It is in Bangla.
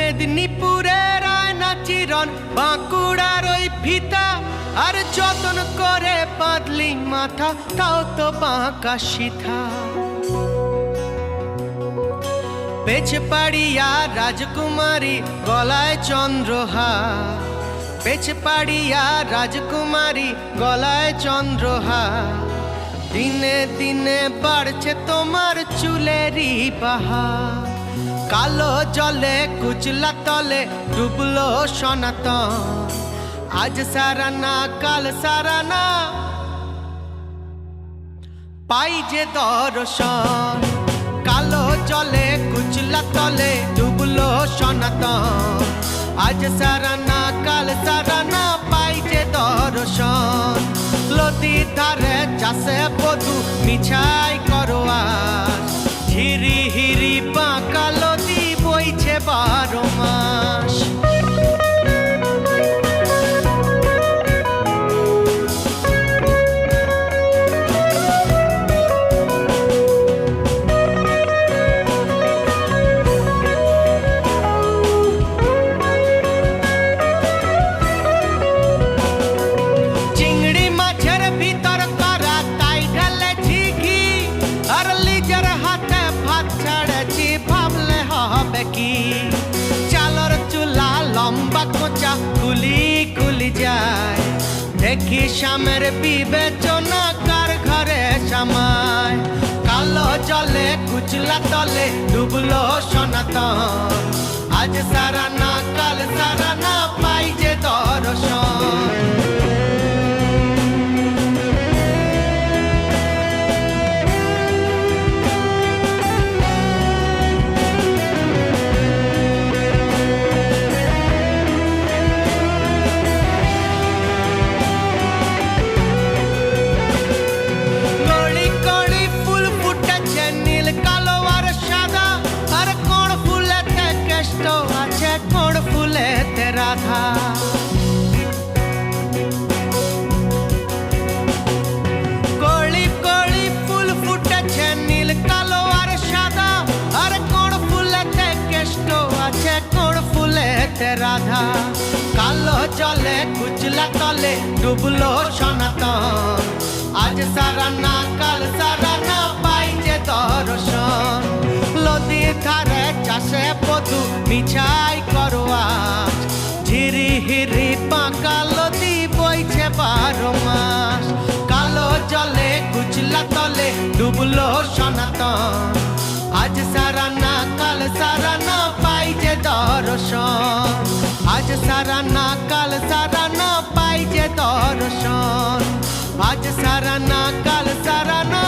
মেদিনীপুরের আয়না চিরন বাঁকুড়ার ওই ফিতা আর যতন করে বাঁধলি মাথা তাও তো বাঁকা সিথা। পেছপাড়িয়া রাজকুমারী গলায় চন্দ্রহার, পেছপাড়িয়া রাজকুমারী গলায় চন্দ্রহার। দিনে দিনে বাড়ছে তোমার চুলেরই বাহার। কালো জলে কুচলা তলে ডুবলো সনাতন, আজ সারানা কাল সারানা পাই যে দর্শন। কালো জলে কুচলা তলে ডুবলো সনাতন, আজ সারানা কাল সারানা পাই যে দর্শন। নদীর ধারে চাষে বধু মিছাই করো আজ, হিরি হিরি বাঁকা নদী বইছে 12 মাস। চিংড়ি মাছের ভিতর করা তাই ঢালেছি ঘি, আর লিজার হাতে ভাত ছাড়েছি ভাবলে হবে কি। চালর চুলা লম্বা কোচা কুলি কুলি যায়, দেখি স্বামের বিবেচনা কার ঘরে সামায়। কালো জলে কুচলা তলে ডুবলো সনাতন, আজ সারানা কাল সারানা পাই যে দর্শন। আছে কোন ফুলেতে রাধা, কলি কলি ফুল ফুটেছে নীল কালো আর সাদা। আর কোন ফুলেতে কেষ্ট আছে কোন ফুলেতে রাধা। কালো জলে কুচলা তলে ডুবলো সনাতন, আজ সারানা কাল সারানা পাই যে দর্শন। নদীর ধারে চাষে বধু মিছাই করো আজ, ঝিরি হিরি বাঁকা নদী বইছে 12 মাস। কালো জলে কুচলা তলে ডুবলো সনাতন, আজ সারানা কাল সারানা পাই যে দর্শন। আজ সারানা কাল সারানা পাই যে দর্শন, আজ সারানা কাল সারানা।